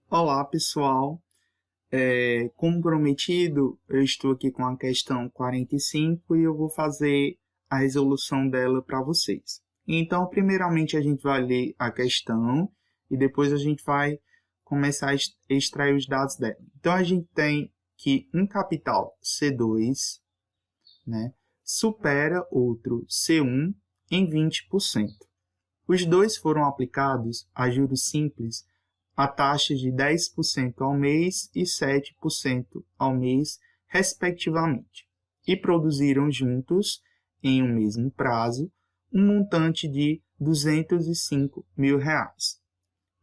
Olá, pessoal. Como prometido, eu estou aqui com a questão 45 e eu vou fazer a resolução dela para vocês. Então, primeiramente, a gente vai ler a questão e depois a gente vai começar a extrair os dados dela. Então, a gente tem que um capital C2, né, supera outro C1 em 20%. Os dois foram aplicados a juros simples a taxas de 10% ao mês e 7% ao mês, respectivamente, e produziram juntos, em um mesmo prazo, um montante de R$ 205 mil.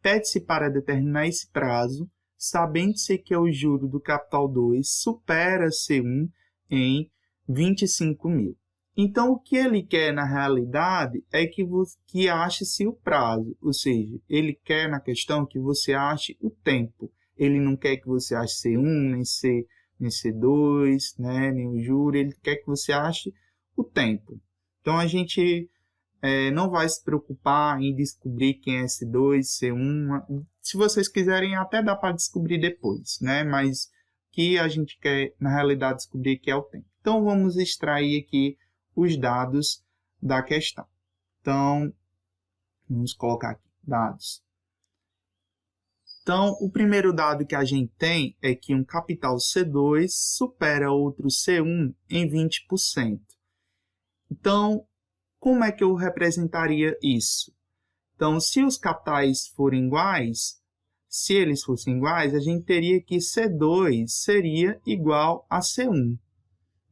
Pede-se para determinar esse prazo, sabendo-se que o juro do capital 2 supera C1 em 25 mil. Então, o que ele quer na realidade é que ache-se o prazo, ou seja, ele quer na questão que você ache o tempo. Ele não quer que você ache C1, nem C2, né, nem o juro, ele quer que você ache o tempo. Então, a gente não vai se preocupar em descobrir quem é C2, C1. Se vocês quiserem, até dá para descobrir depois, né? Mas o que a gente quer, na realidade, descobrir que é o tempo. Então, vamos extrair aqui os dados da questão. Então, vamos colocar aqui, dados. Então, o primeiro dado que a gente tem é que um capital C2 supera outro C1 em 20%. Então, como é que eu representaria isso? Então, se os capitais forem iguais, se eles fossem iguais, a gente teria que C2 seria igual a C1.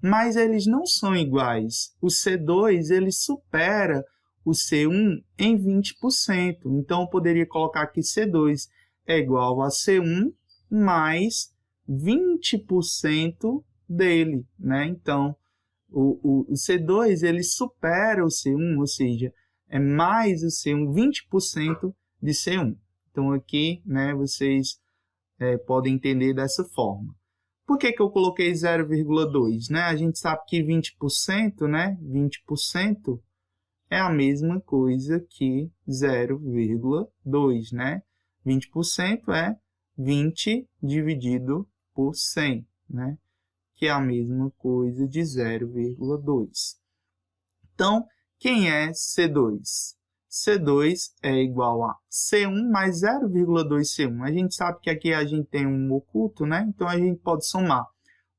Mas eles não são iguais. O C2 ele supera o C1 em 20%. Então, eu poderia colocar que C2 é igual a C1 mais 20% dele, né? Então, o C2 ele supera o C1, ou seja, é mais o C1, 20% de C1. Então, aqui, né, vocês podem entender dessa forma. Por que eu coloquei 0,2? Né? A gente sabe que 20%, né, 20% é a mesma coisa que 0,2, né? 20% é 20 dividido por 100, né? Que é a mesma coisa de 0,2. Então, quem é C2? C2 é igual a C1 mais 0,2 C1. A gente sabe que aqui a gente tem um oculto, né? Então, a gente pode somar.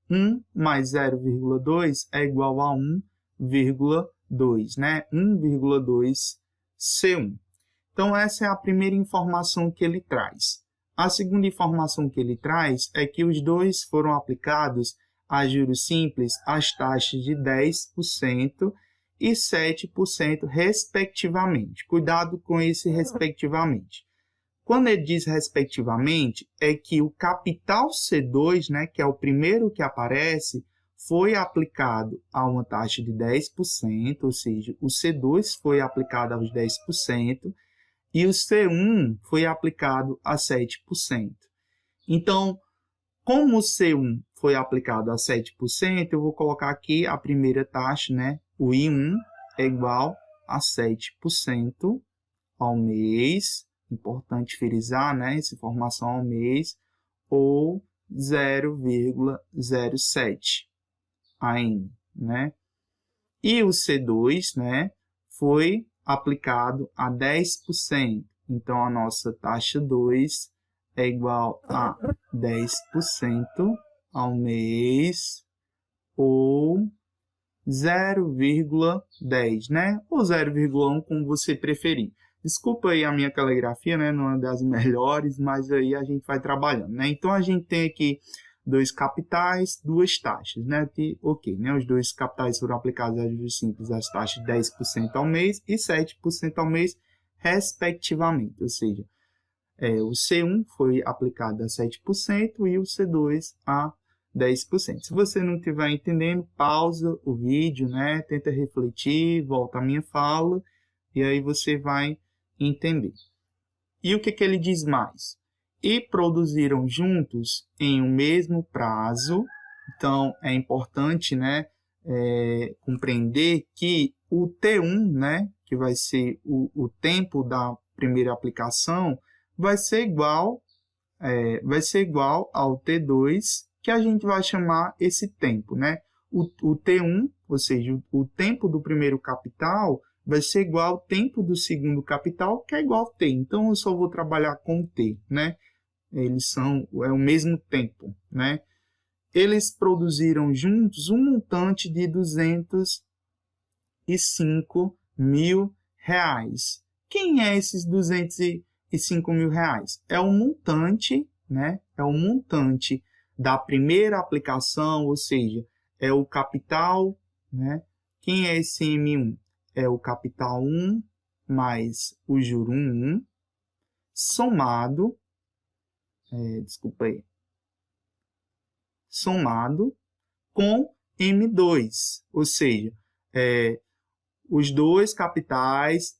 1 mais 0,2 é igual a 1,2, né? 1,2 C1. Então, essa é a primeira informação que ele traz. A segunda informação que ele traz é que os dois foram aplicados a juros simples às taxas de 10% e 7%, respectivamente. Cuidado com esse respectivamente. Quando ele diz respectivamente, é que o capital C2, né, que é o primeiro que aparece, foi aplicado a uma taxa de 10%, ou seja, o C2 foi aplicado aos 10%, e o C1 foi aplicado a 7%. Então, como o C1 foi aplicado a 7%, eu vou colocar aqui a primeira taxa, né? O I1 é igual a 7% ao mês. Importante frisar, né? Essa informação ao mês. Ou 0,07 AM, né? E o C2, né? Foi aplicado a 10%. Então, a nossa taxa 2 é igual a 10% ao mês ou 0,10, né? Ou 0,1, como você preferir. Desculpa aí a minha caligrafia, né? Não é das melhores, mas aí a gente vai trabalhando, né? Então, a gente tem aqui dois capitais, duas taxas, né? Ok, né? Os dois capitais foram aplicados a juros simples às taxas de 10% ao mês e 7% ao mês, respectivamente. Ou seja, o C1 foi aplicado a 7% e o C2 a 10%. Se você não estiver entendendo, pausa o vídeo, né? Tenta refletir, volta à minha fala e aí você vai entender. E o que ele diz mais? E produziram juntos em um mesmo prazo. Então, é importante, né, compreender que o T1, né, que vai ser o tempo da primeira aplicação, vai ser igual vai ser igual ao T2, que a gente vai chamar esse tempo, né? O T1, ou seja, o tempo do primeiro capital, vai ser igual ao tempo do segundo capital, que é igual ao T. Então, eu só vou trabalhar com o T, né? É o mesmo tempo, né? Eles produziram juntos um montante de R$205 mil. Quem é esses R$205 mil? É o montante, né? É o montante da primeira aplicação, ou seja, é o capital, né? Quem é esse M1? É o capital 1 mais o juro 1, somado, somado com M2, ou seja, os dois capitais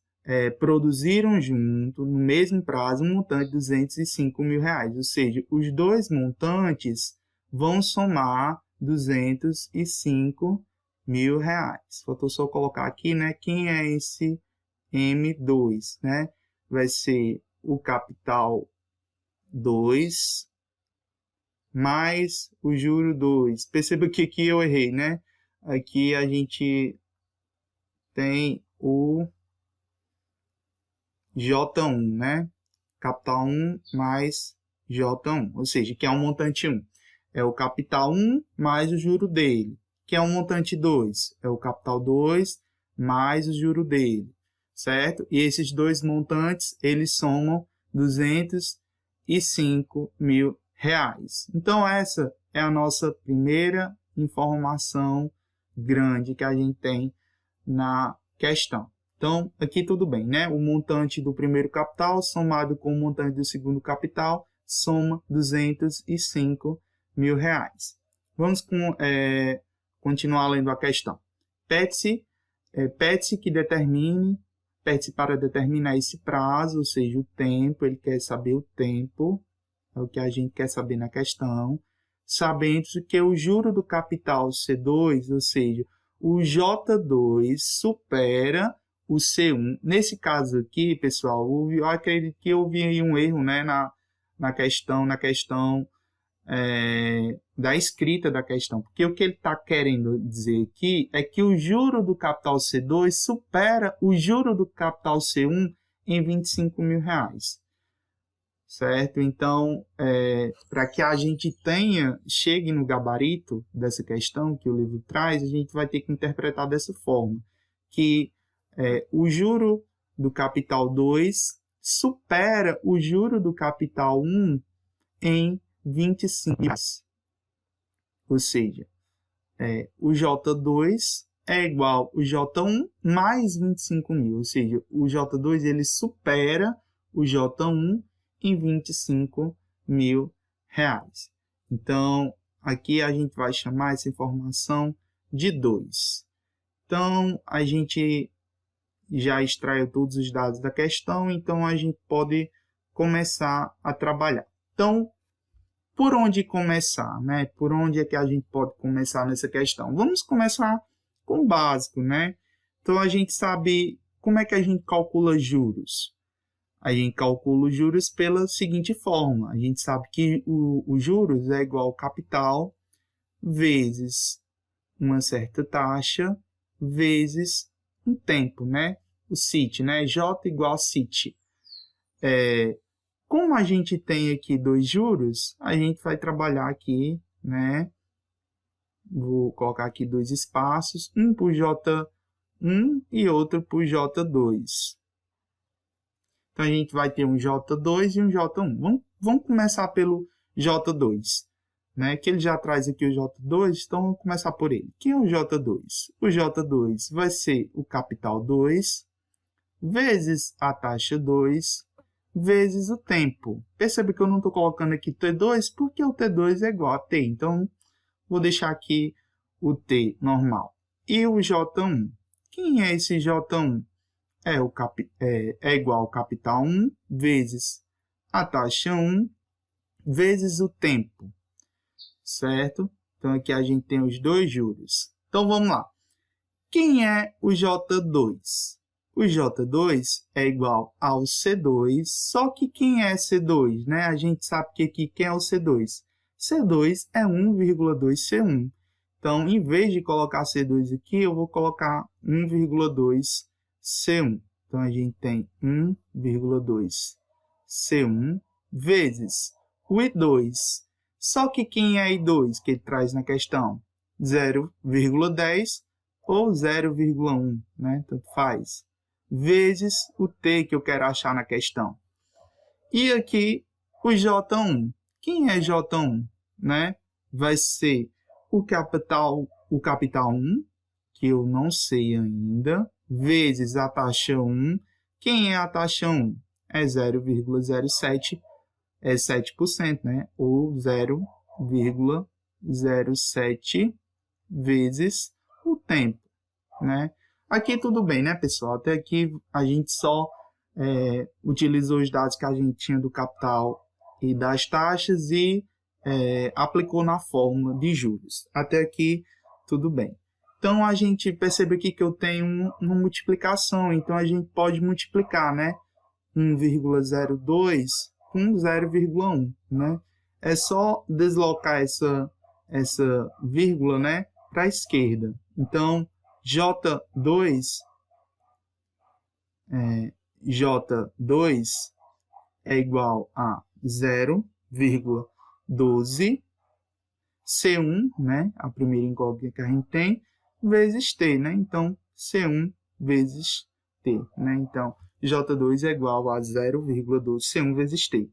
produziram junto, no mesmo prazo, um montante de R$205 mil, ou seja, os dois montantes vão somar R$205 mil. Faltou só colocar aqui, né, quem é esse M2, né? Vai ser o capital 2 mais o juro 2. Perceba que aqui eu errei, né? Aqui a gente tem o J1, né? Capital 1 mais J1, ou seja, que é um montante 1. É o capital 1 mais o juro dele. Que é um montante 2. É o capital 2 mais o juro dele, certo? E esses dois montantes, eles somam R$205 mil. Então, essa é a nossa primeira informação grande que a gente tem na questão. Então, aqui tudo bem, né? O montante do primeiro capital somado com o montante do segundo capital soma R$205 mil. Vamos continuar lendo a questão. Pede-se para determinar esse prazo, ou seja, o tempo, ele quer saber o tempo, é o que a gente quer saber na questão, sabendo que o juro do capital C2, ou seja, o J2 supera o C1. Nesse caso aqui, pessoal, eu acredito que houve aí um erro, né, na questão da escrita da questão, porque o que ele está querendo dizer aqui é que o juro do capital C2 supera o juro do capital C1 em R$25 mil. Certo? Então, para que a gente chegue no gabarito dessa questão que o livro traz, a gente vai ter que interpretar dessa forma, que o juro do capital 2 supera o juro do capital 1 em 25 mil. Ou seja, o J2 é igual ao J1 mais 25 mil, ou seja, o J2 ele supera o J1 em R$25 mil. Então, aqui a gente vai chamar essa informação de 2. Então, a gente já extraiu todos os dados da questão, então a gente pode começar a trabalhar. Então, por onde começar, né? Por onde é que a gente pode começar nessa questão? Vamos começar com o básico, né? Então, a gente sabe como é que a gente calcula juros. A gente calcula os juros pela seguinte forma. A gente sabe que o juros é igual ao capital vezes uma certa taxa vezes um tempo, né? O CIT, né? J igual a CIT. Como a gente tem aqui dois juros, a gente vai trabalhar aqui, né? Vou colocar aqui dois espaços, um por J1 e outro por J2. Então, a gente vai ter um J2 e um J1. Vamos começar pelo J2, né? Que ele já traz aqui o J2, então vamos começar por ele. Quem é o J2? O J2 vai ser o capital 2 vezes a taxa 2 vezes o tempo. Percebe que eu não estou colocando aqui T2 porque o T2 é igual a T. Então, vou deixar aqui o T normal. E o J1? Quem é esse J1? É igual ao capital 1 vezes a taxa 1 vezes o tempo, certo? Então, aqui a gente tem os dois juros. Então, vamos lá. Quem é o J2? O J2 é igual ao C2, só que quem é C2, né? A gente sabe que aqui quem é o C2? C2 é 1,2C1. Então, em vez de colocar C2 aqui, eu vou colocar 1,2C1. Então, a gente tem 1,2C1 vezes o I2. Só que quem é I2 que ele traz na questão? 0,10 ou 0,1, né? Tanto faz. Vezes o T que eu quero achar na questão. E aqui o J1. Quem é J1? Né? Vai ser o capital 1, que eu não sei ainda, vezes a taxa 1. Quem é a taxa 1? É 0,07, é 7%, né? Ou 0,07 vezes o tempo, né? Aqui tudo bem, né, pessoal? Até aqui a gente só utilizou os dados que a gente tinha do capital e das taxas e aplicou na fórmula de juros. Até aqui tudo bem. Então, a gente percebe aqui que eu tenho uma multiplicação. Então, a gente pode multiplicar, né? 1,02 com 0,1, né? É só deslocar essa vírgula, né, para a esquerda. Então, J2 é igual a 0,12 C1, né, a primeira incógnita que a gente tem, vezes T, né? Então, C1 vezes T, né? Então, J2 é igual a 0,12 C1 vezes T.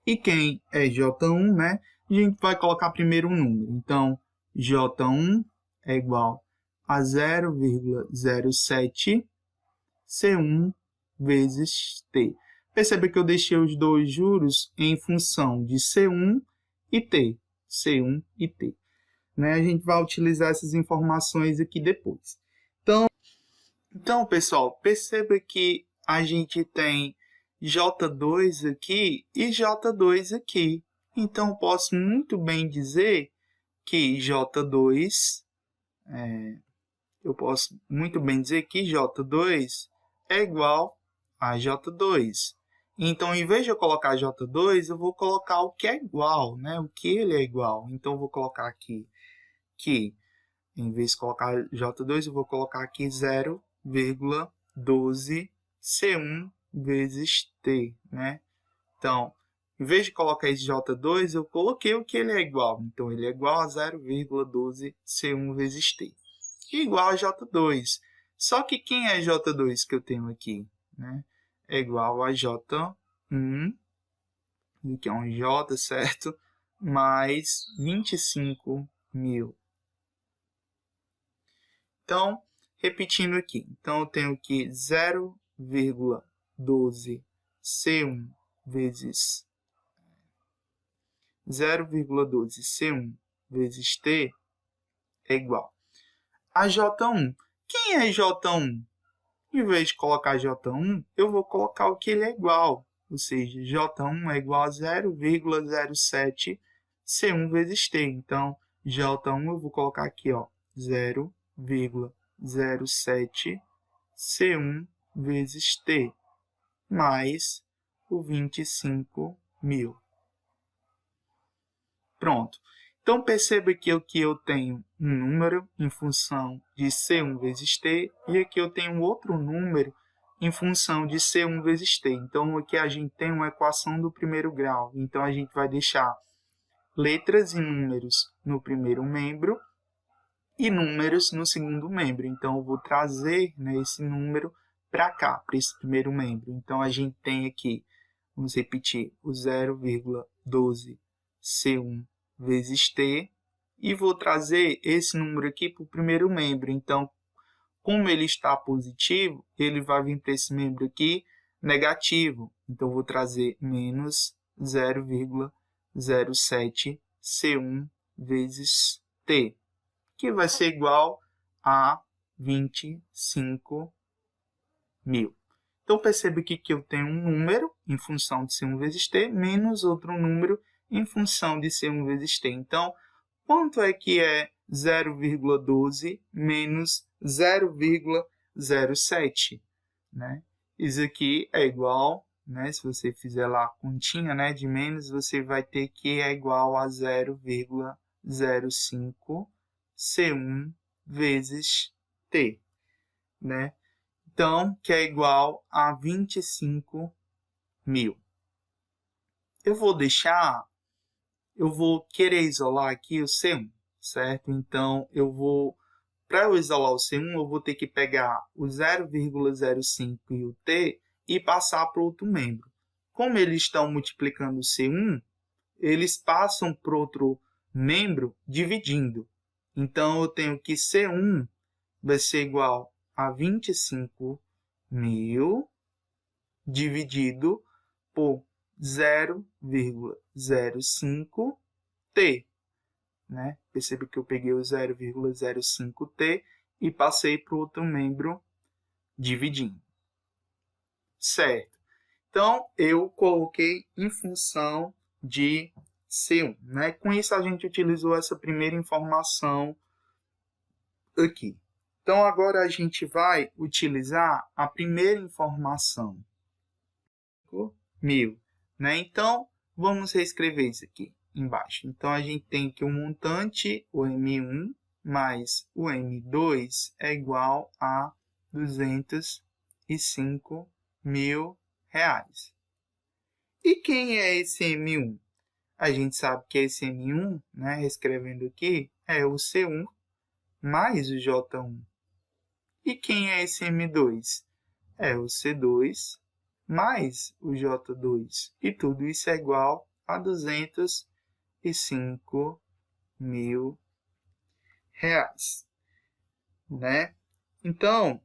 E quem é J1, né? A gente vai colocar primeiro um número. Então, J1 é igual a 0,07 C1 vezes T. Perceba que eu deixei os dois juros em função de C1 e T. C1 e T. Né? A gente vai utilizar essas informações aqui depois. Então, pessoal, perceba que a gente tem J2 aqui e J2 aqui. Então, eu posso muito bem dizer que J2 é igual a J2. Então, em vez de eu colocar J2, eu vou colocar o que é igual, né? O que ele é igual. Então, eu vou colocar aqui que, em vez de colocar J2, eu vou colocar aqui 0,12 C1 vezes T, né? Então, em vez de colocar esse J2, eu coloquei o que ele é igual. Então, ele é igual a 0,12 C1 vezes T. Igual a J2. Só que quem é J2 que eu tenho aqui? Né? É igual a J1, que é um J, certo? Mais 25.000. Então, repetindo aqui. Então, eu tenho aqui 0,12 C1 vezes 0,12 C1 vezes T é igual a J1. Quem é J1? Em vez de colocar J1, eu vou colocar o que ele é igual. Ou seja, J1 é igual a 0,07 C1 vezes T. Então, J1 eu vou colocar aqui, ó, 0,07 C1 vezes T, mais o 25.000. Pronto. Então, perceba que aqui eu tenho um número em função de C1 vezes T, e aqui eu tenho outro número em função de C1 vezes T. Então, aqui a gente tem uma equação do primeiro grau. Então, a gente vai deixar letras e números no primeiro membro e números no segundo membro. Então, eu vou trazer, né, esse número para cá, para esse primeiro membro. Então, a gente tem aqui, vamos repetir, o 0,12 C1 vezes T, e vou trazer esse número aqui para o primeiro membro. Então, como ele está positivo, ele vai vir para esse membro aqui negativo. Então, vou trazer menos 0,07 C1 vezes T, que vai ser igual a 25.000. Então, perceba aqui que eu tenho um número em função de C1 vezes T, menos outro número em função de C1 vezes T. Então, quanto é que é 0,12 menos 0,07? né? Isso aqui é igual, né? Se você fizer lá a continha, né, de menos, você vai ter que é igual a 0,05 C1 vezes T, né? Então, que é igual a 25 mil. Eu vou querer isolar aqui o C1, certo? Então, para eu isolar o C1, eu vou ter que pegar o 0,05 e o T e passar para outro membro. Como eles estão multiplicando o C1, eles passam para outro membro dividindo. Então, eu tenho que C1 vai ser igual a 25 mil dividido por 0,05T. Né? Percebe que eu peguei o 0,05T e passei para o outro membro dividindo. Certo. Então, eu coloquei em função de C1. Né? Com isso, a gente utilizou essa primeira informação aqui. Então, agora a gente vai utilizar a primeira informação. 1000. Né? Então, vamos reescrever isso aqui embaixo. Então, a gente tem que o montante, o M1, mais o M2 é igual a R$205 mil. E quem é esse M1? A gente sabe que esse M1, né, reescrevendo aqui, é o C1 mais o J1. E quem é esse M2? É o C2 mais o J2. E tudo isso é igual a R$205 mil. Né? Então,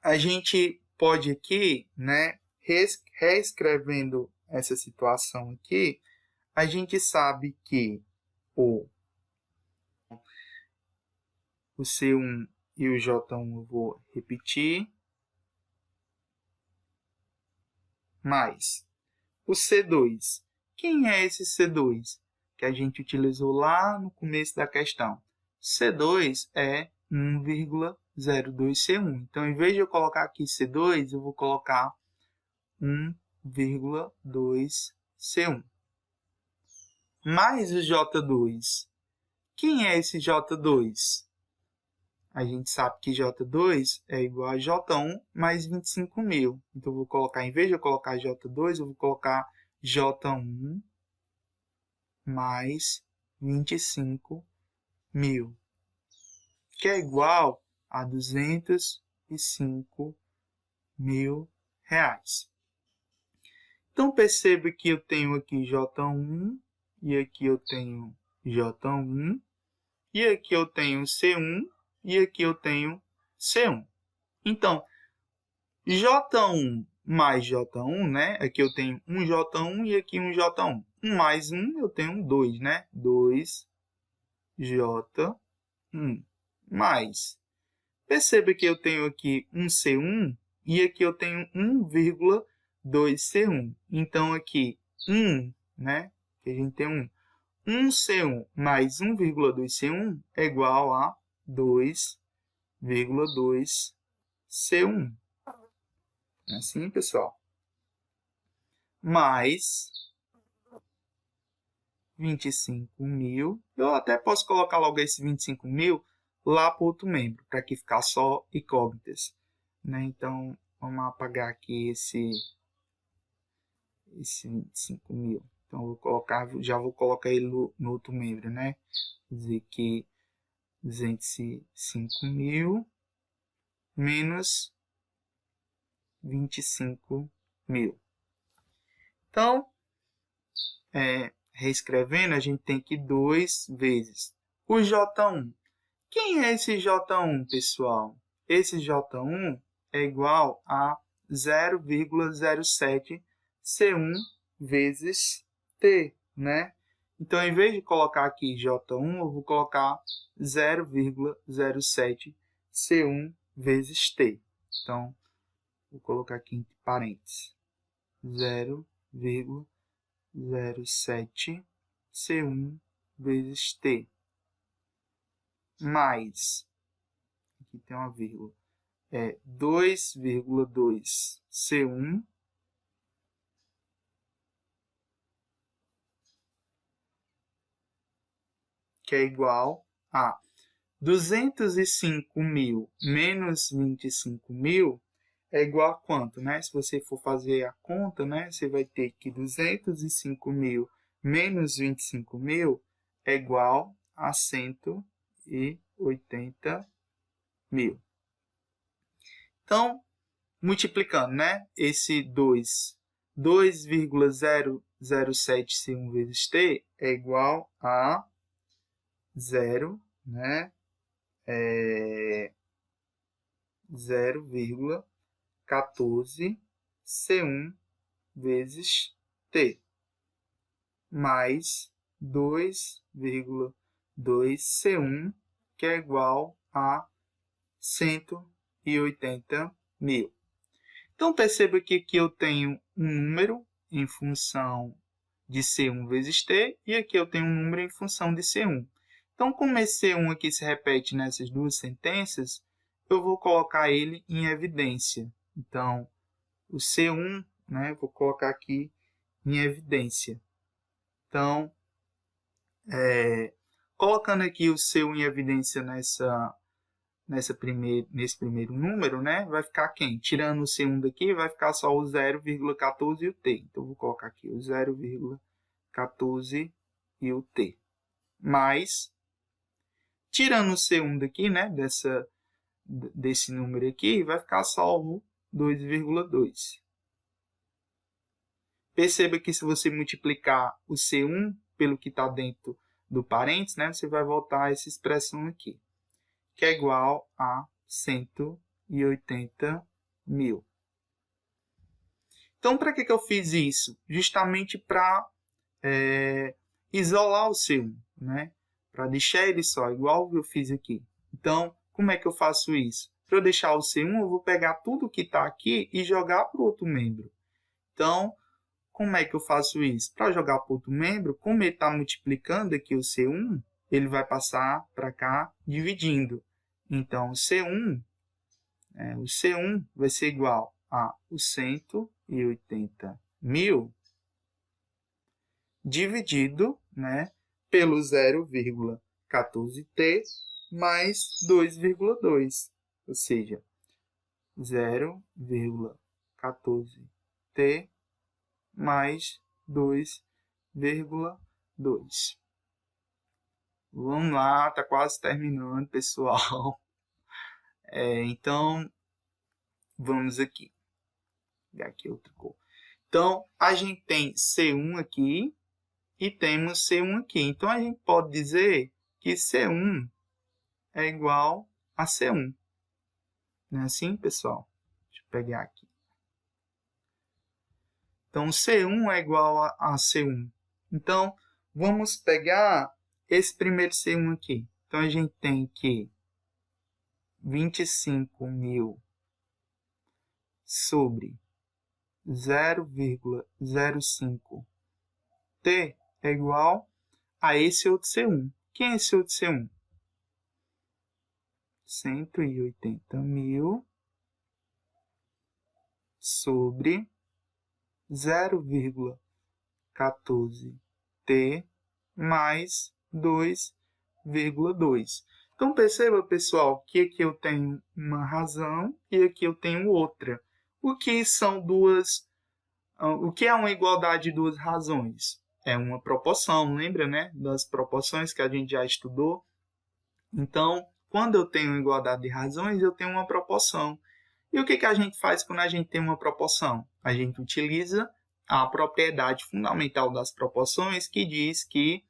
a gente pode aqui, né, reescrevendo essa situação aqui, a gente sabe que o C1 e o J1 eu vou repetir, mais o C2. Quem é esse C2? Que a gente utilizou lá no começo da questão. C2 é 1,02C1. Então, em vez de eu colocar aqui C2, eu vou colocar 1,2C1. Mais o J2. Quem é esse J2? A gente sabe que J2 é igual a J1 mais 25 mil. Então, eu vou colocar, em vez de eu colocar J2, eu vou colocar J1 mais 25 mil, que é igual a R$205 mil. Então, perceba que eu tenho aqui J1, e aqui eu tenho J1, e aqui eu tenho C1, e aqui eu tenho C1. Então, J1 mais J1, né? Aqui eu tenho um J1 e aqui um J1. 1 mais 1, eu tenho 2, né? 2J1 mais. Perceba que eu tenho aqui um C1 e aqui eu tenho 1,2C1. Então, aqui 1, né? Que a gente tem 1C1 mais 1,2C1 é igual a 2,2C1. Assim, pessoal. Mais 25 mil. Eu até posso colocar logo esse 25 mil lá para outro membro, para que ficar só incógnitas. Né? Então, vamos apagar aqui esse 25 mil. Então, eu vou colocar, já vou colocar ele no outro membro, né? Vou dizer que 205 mil menos 25 mil. Então, reescrevendo, a gente tem que 2 vezes o J1. Quem é esse J1, pessoal? Esse J1 é igual a 0,07 C1 vezes T, né? Então, em vez de colocar aqui J1, eu vou colocar 0,07 C1 vezes T. Então, vou colocar aqui entre parênteses. 0,07 C1 vezes T. Mais, aqui tem uma vírgula, é 2,2C1 que é igual a 205.000 menos 25.000 é igual a quanto, né? Se você for fazer a conta, né, você vai ter que 205.000 menos 25.000 é igual a 180.000. Então, multiplicando, né, esse 2,007C1 vezes T é igual a 0, né, 0,14C1 vezes T, mais 2,2C1, que é igual a 180.000. Então, perceba que aqui eu tenho um número em função de C1 vezes T, e aqui eu tenho um número em função de C1. Então, como esse C1 aqui se repete nessas duas sentenças, eu vou colocar ele em evidência. Então, o C1, né, vou colocar aqui em evidência. Então, colocando aqui o C1 em evidência nesse primeiro número, né, vai ficar quem? Tirando o C1 daqui, vai ficar só o 0,14 e o T. Então, vou colocar aqui o 0,14 e o T. Mais, tirando o C1 daqui, né, desse número aqui, vai ficar só o 2,2. Perceba que se você multiplicar o C1 pelo que está dentro do parênteses, né, você vai voltar a essa expressão aqui, que é igual a 180.000. Então, para que eu fiz isso? Justamente para isolar o C1, né? Para deixar ele só, igual eu fiz aqui. Então, como é que eu faço isso? Para eu deixar o C1, eu vou pegar tudo que está aqui e jogar para o outro membro. Então, como é que eu faço isso? Para jogar para o outro membro, como ele está multiplicando aqui o C1, ele vai passar para cá dividindo. Então, o C1 vai ser igual a 180.000 dividido, né, pelo 0,14T mais 2,2, ou seja, 0,14T mais 2,2. Vamos lá, está quase terminando, pessoal. Então, vamos aqui. Vou aqui outra cor. Então, a gente tem C1 aqui e temos C1 aqui. Então, a gente pode dizer que C1 é igual a C1. Não é assim, pessoal? Deixa eu pegar aqui. Então, C1 é igual a C1. Então, vamos pegar esse primeiro C1 aqui. Então, a gente tem que 25.000 sobre 0,05T é igual a esse outro C1. Quem é esse outro C1? 180.000 sobre 0,14T mais 2,2. Então, perceba, pessoal, que aqui eu tenho uma razão e aqui eu tenho outra. O que são o que é uma igualdade de duas razões? É uma proporção, lembra, né? Das proporções que a gente já estudou. Então, quando eu tenho igualdade de razões, eu tenho uma proporção. E o que a gente faz quando a gente tem uma proporção? A gente utiliza a propriedade fundamental das proporções, que diz que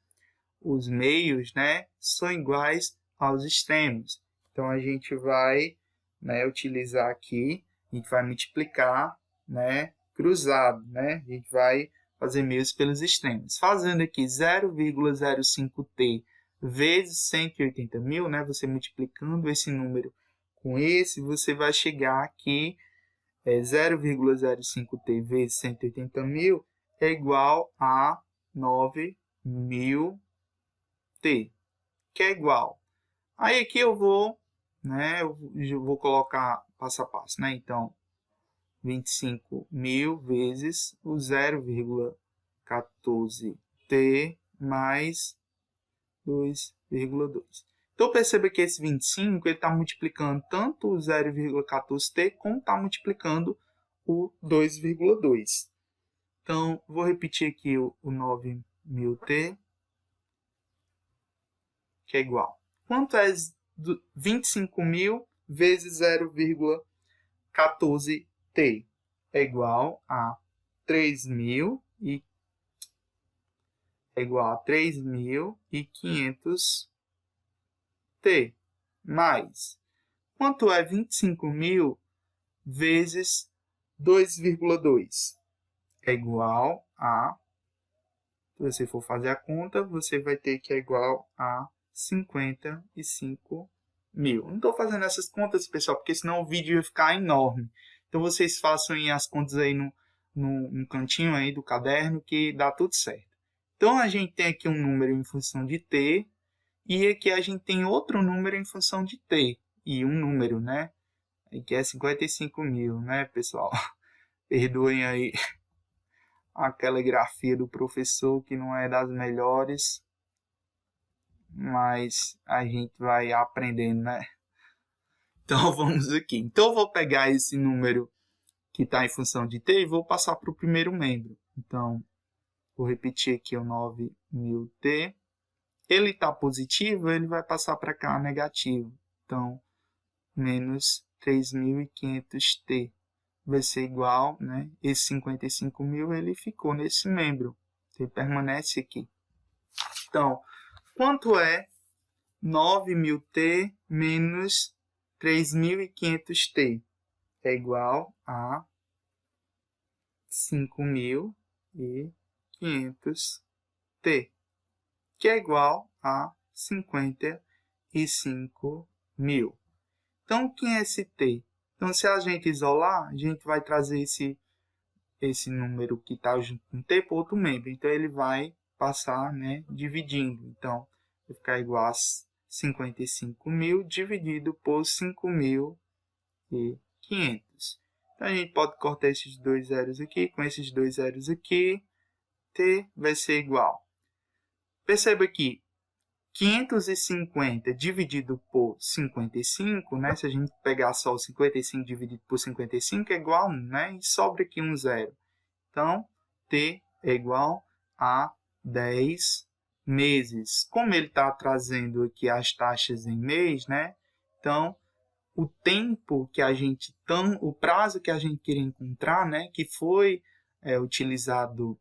os meios, né, são iguais aos extremos. Então, a gente vai, né, utilizar aqui, a gente vai multiplicar, né, cruzado, né? A gente vai fazer meios pelos extremos. Fazendo aqui 0,05T vezes 180.000, né, você multiplicando esse número com esse, você vai chegar aqui, 0,05T vezes 180.000 é igual a 9.000T, que é igual. Aí aqui eu vou, né, eu vou colocar passo a passo, né? Então, 25.000 vezes o 0,14t mais 2,2. Então, perceba que esse 25 está multiplicando tanto o 0,14t como está multiplicando o 2,2. Então, vou repetir aqui o 9.000t, que é igual. Quanto é 25.000 vezes 0,14t? É igual a 3.500t. Mais, quanto é 25.000 vezes 2,2? É igual a, se você for fazer a conta, você vai ter que é igual a 55.000. Não estou fazendo essas contas, pessoal, porque senão o vídeo ia ficar enorme. Então, vocês façam aí as contas aí no cantinho aí do caderno, que dá tudo certo. Então, a gente tem aqui um número em função de t, e aqui a gente tem outro número em função de t, e um número, né? Que é 55.000, né, pessoal? Perdoem aí a caligrafia do professor, que não é das melhores, mas a gente vai aprendendo, né? Então, vamos aqui. Então, eu vou pegar esse número que está em função de t e vou passar para o primeiro membro. Então, vou repetir aqui o 9.000t. Ele está positivo, ele vai passar para cá negativo. Então, menos 3.500t vai ser igual, né? Esse 55.000, ele ficou nesse membro. Ele permanece aqui. Então, quanto é 9.000t menos 3.500t? É igual a 5.500t, que é igual a 55.000. Então, o que é esse t? Então, se a gente isolar, a gente vai trazer esse número que está junto com t para outro membro. Então, ele vai passar, né, dividindo. Então, vai ficar igual a 55.000 dividido por 5.500. Então, a gente pode cortar esses dois zeros aqui com esses dois zeros aqui. T vai ser igual. Perceba que 550 dividido por 55, né? Se a gente pegar só o 55 dividido por 55 é igual a 1, né? E sobra aqui um zero. Então, T é igual a 10 meses. Como ele está trazendo aqui as taxas em mês, né? Então, o tempo que a gente o prazo que a gente queria encontrar, né? Que foi utilizado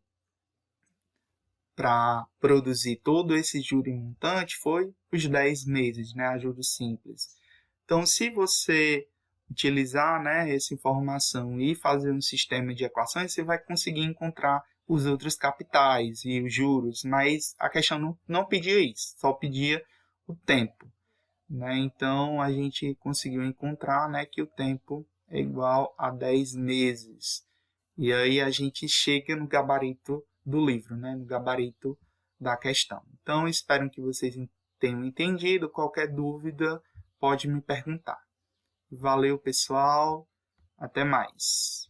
para produzir todo esse juro montante foi os 10 meses, né, a juros simples. Então, se você utilizar, né, essa informação e fazer um sistema de equações, você vai conseguir encontrar os outros capitais e os juros, mas a questão não pedia isso, só pedia o tempo. Né? Então, a gente conseguiu encontrar, né, que o tempo é igual a 10 meses. E aí a gente chega no gabarito do livro, né? No gabarito da questão. Então, espero que vocês tenham entendido. Qualquer dúvida, pode me perguntar. Valeu, pessoal. Até mais.